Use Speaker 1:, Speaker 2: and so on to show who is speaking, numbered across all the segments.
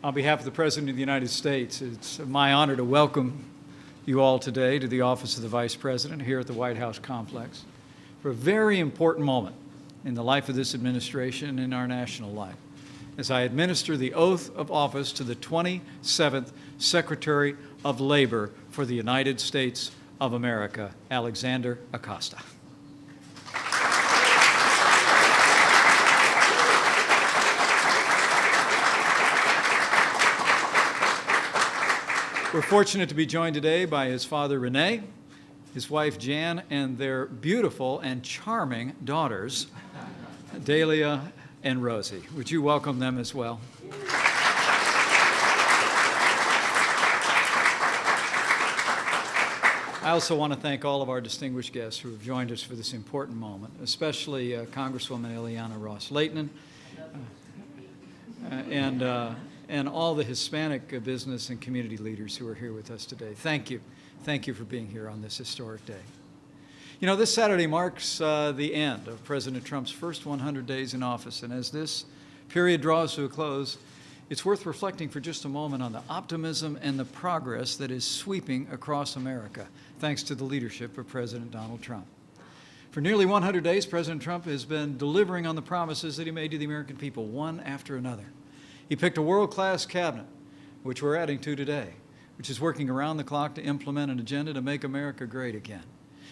Speaker 1: On behalf of the President of the United States, it's my honor to welcome you all today to the office of the Vice President here at the White House complex for a very important moment in the life of this administration and in our national life, as I administer the oath of office to the 27th Secretary of Labor for the United States of America, Alexander Acosta. We're fortunate to be joined today by his father, Rene, his wife, Jan, and their beautiful and charming daughters, Dahlia and Rosie. Would you welcome them as well? I also want to thank all of our distinguished guests who have joined us for this important moment, especially Congresswoman Ileana Ros-Lehtinen and all the Hispanic business and community leaders who are here with us today. Thank you. Thank you for being here on this historic day. You know, this Saturday marks the end of President Trump's first 100 days in office, and as this period draws to a close, it's worth reflecting for just a moment on the optimism and the progress that is sweeping across America, thanks to the leadership of President Donald Trump. For nearly 100 days, President Trump has been delivering on the promises that he made to the American people, one after another. He picked a world-class cabinet, which we're adding to today, which is working around the clock to implement an agenda to make America great again.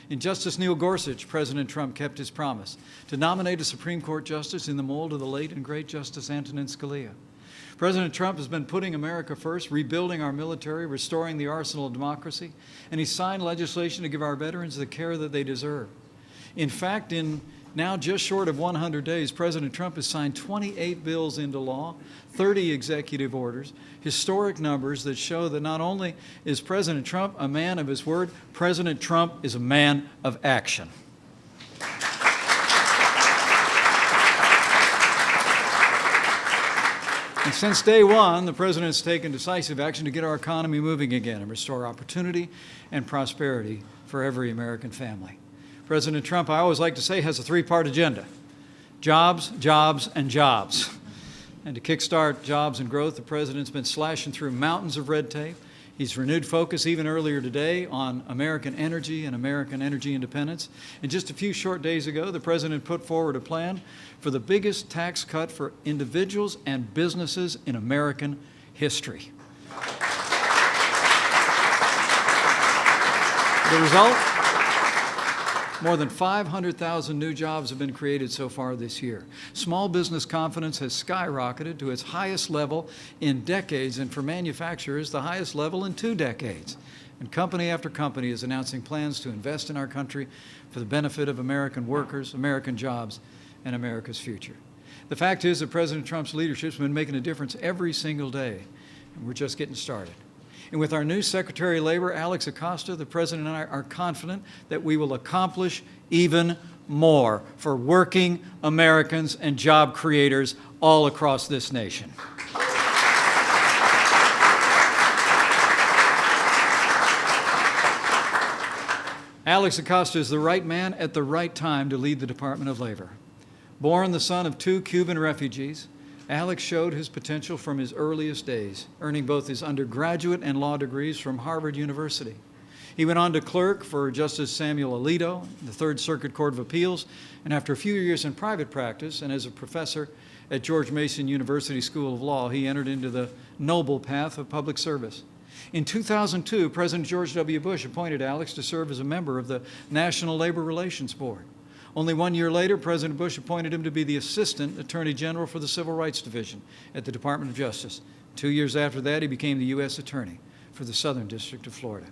Speaker 1: In Justice Neil Gorsuch, President Trump kept his promise to nominate a Supreme Court justice in the mold of the late and great Justice Antonin Scalia. President Trump has been putting America first, rebuilding our military, restoring the arsenal of democracy, and he signed legislation to give our veterans the care that they deserve. In fact, in now just short of 100 days, President Trump has signed 28 bills into law, 30 executive orders, historic numbers that show that not only is President Trump a man of his word, President Trump is a man of action. And since day one, the President has taken decisive action to get our economy moving again and restore opportunity and prosperity for every American family. President Trump, I always like to say, has a three-part agenda: jobs, jobs, and jobs. And to kickstart jobs and growth, the President's been slashing through mountains of red tape. He's renewed focus even earlier today on American energy and American energy independence. And just a few short days ago, the President put forward a plan for the biggest tax cut for individuals and businesses in American history. The result? More than 500,000 new jobs have been created so far this year. Small business confidence has skyrocketed to its highest level in decades, and for manufacturers, the highest level in 2 decades. And company after company is announcing plans to invest in our country for the benefit of American workers, American jobs, and America's future. The fact is that President Trump's leadership has been making a difference every single day, and we're just getting started. And with our new Secretary of Labor, Alex Acosta, the President and I are confident that we will accomplish even more for working Americans and job creators all across this nation. Alex Acosta is the right man at the right time to lead the Department of Labor. Born the son of 2 Cuban refugees, Alex showed his potential from his earliest days, earning both his undergraduate and law degrees from Harvard University. He went on to clerk for Justice Samuel Alito, the Third Circuit Court of Appeals, and after a few years in private practice and as a professor at George Mason University School of Law, he entered into the noble path of public service. In 2002, President George W. Bush appointed Alex to serve as a member of the National Labor Relations Board. Only 1 year later, President Bush appointed him to be the Assistant Attorney General for the Civil Rights Division at the Department of Justice. 2 years after that, he became the U.S. Attorney for the Southern District of Florida.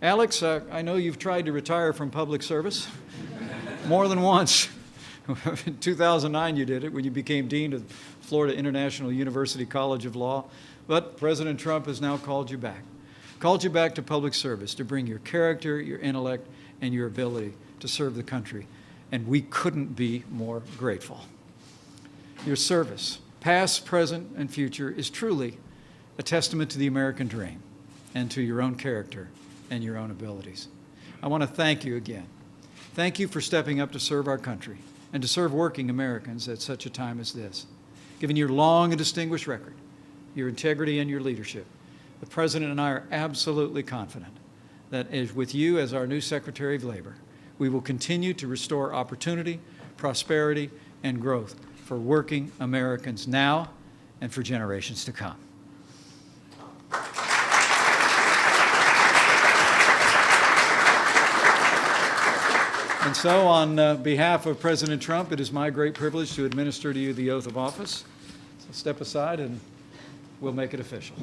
Speaker 1: Alex, I know you've tried to retire from public service more than once. In 2009, you did it when you became Dean of Florida International University College of Law. But President Trump has now called you back to public service to bring your character, your intellect, and your ability to serve the country. And we couldn't be more grateful. Your service, past, present, and future, is truly a testament to the American dream and to your own character and your own abilities. I want to thank you again. Thank you for stepping up to serve our country and to serve working Americans at such a time as this. Given your long and distinguished record, your integrity, and your leadership. The President and I are absolutely confident that with you as our new Secretary of Labor, we will continue to restore opportunity, prosperity, and growth for working Americans now and for generations to come. And so, on behalf of President Trump, it is my great privilege to administer to you the oath of office. So step aside and we'll make it official.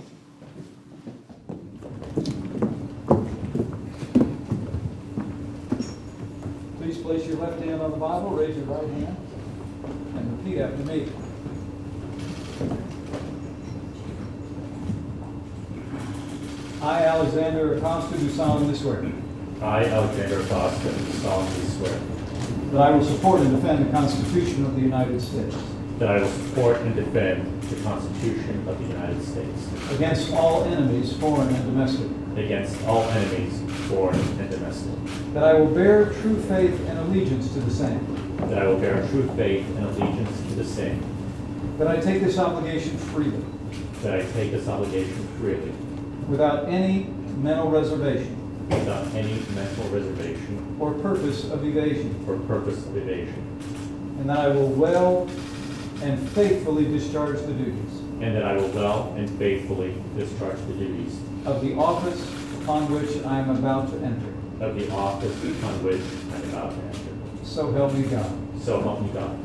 Speaker 1: Please place your left hand on the Bible, raise your right hand, and repeat after me. I, Alexander Acosta, do solemnly swear
Speaker 2: I, Alexander Acosta, do solemnly swear
Speaker 1: that I will support and defend the Constitution of the United States
Speaker 2: that I will support and defend the Constitution of the United States
Speaker 1: against all enemies, foreign and domestic,
Speaker 2: against all enemies, foreign and domestic,
Speaker 1: that I will bear true faith and allegiance to the same,
Speaker 2: that I will bear true faith and allegiance to the same,
Speaker 1: that I take this obligation freely,
Speaker 2: that I take this obligation freely,
Speaker 1: without any mental reservation
Speaker 2: without any mental reservation
Speaker 1: or purpose of evasion,
Speaker 2: or purpose of evasion,
Speaker 1: and that I will well and faithfully discharge the duties
Speaker 2: and that I will well and faithfully discharge the duties
Speaker 1: of the office upon which I am about to enter.
Speaker 2: of the office upon which I am about to enter.
Speaker 1: So help me God.
Speaker 2: So help me God.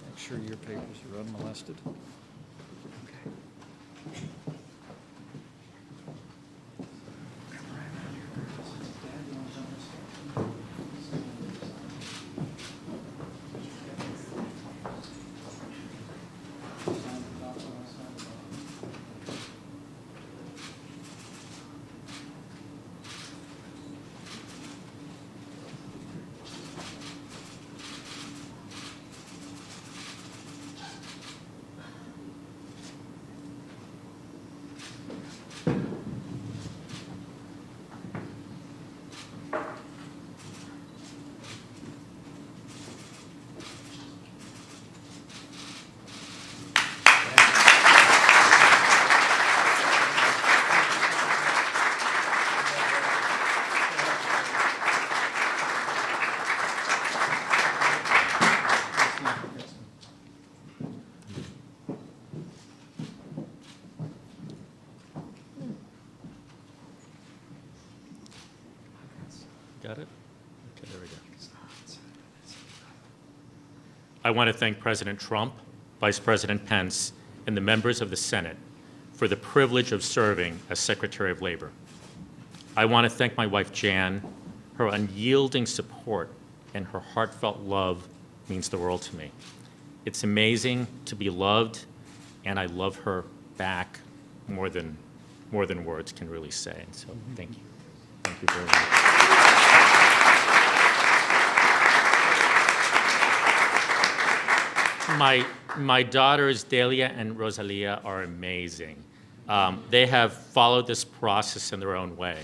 Speaker 1: Make sure your papers are unmolested.
Speaker 2: Got it? Okay, there we go. I want to thank President Trump, Vice President Pence, and the members of the Senate for the privilege of serving as Secretary of Labor. I want to thank my wife, Jan. Her unyielding support and her heartfelt love means the world to me. It's amazing to be loved, and I love her back more than words can really say. And so, thank you. Thank you very much. My daughters, Delia and Rosalia, are amazing. They have followed this process in their own way.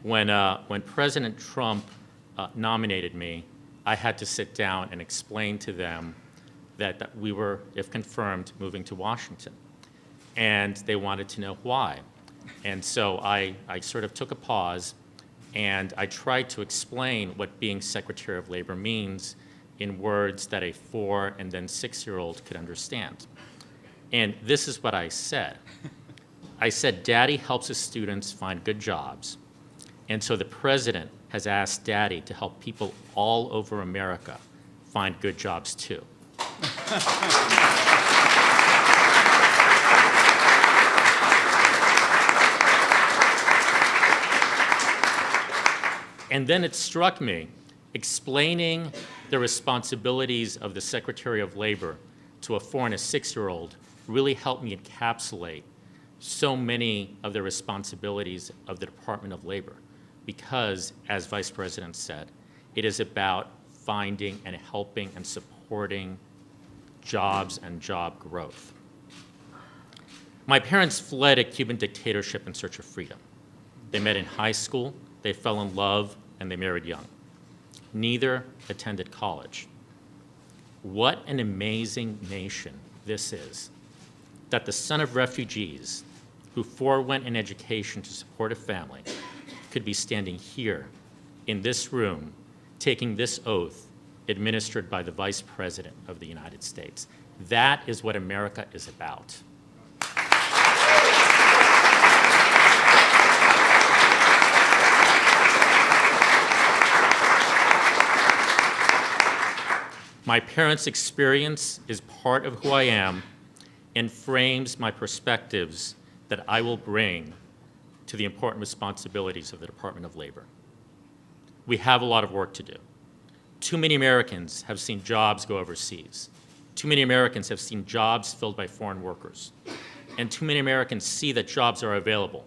Speaker 2: When President Trump nominated me, I had to sit down and explain to them that we were, if confirmed, moving to Washington. And they wanted to know why. And so I sort of took a pause, and I tried to explain what being Secretary of Labor means in words that a 4- and then 6-year-old could understand. And this is what I said. I said, Daddy helps his students find good jobs. And so the president has asked Daddy to help people all over America find good jobs too. And then it struck me, explaining the responsibilities of the Secretary of Labor to a 4- and 6-year-old really helped me encapsulate so many of the responsibilities of the Department of Labor, because, as Vice President said, it is about finding and helping and supporting jobs and job growth. My parents fled a Cuban dictatorship in search of freedom. They met in high school, they fell in love, and they married young. Neither attended college. What an amazing nation this is, that the son of refugees who forewent an education to support a family could be standing here in this room taking this oath administered by the Vice President of the United States. That is what America is about. My parents' experience is part of who I am and frames my perspectives that I will bring to the important responsibilities of the Department of Labor. We have a lot of work to do. Too many Americans have seen jobs go overseas. Too many Americans have seen jobs filled by foreign workers. And too many Americans see that jobs are available,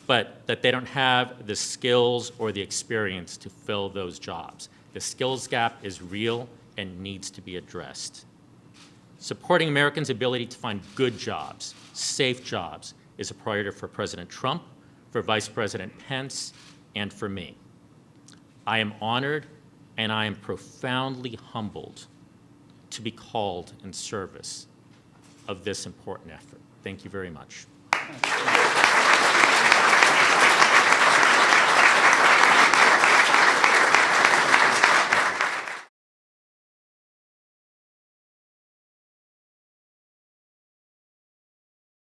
Speaker 2: but that they don't have the skills or the experience to fill those jobs. The skills gap is real and needs to be addressed. Supporting Americans' ability to find good jobs, safe jobs, is a priority for President Trump, for Vice President Pence, and for me. I am honored and I am profoundly humbled to be called in service of this important effort. Thank you very much.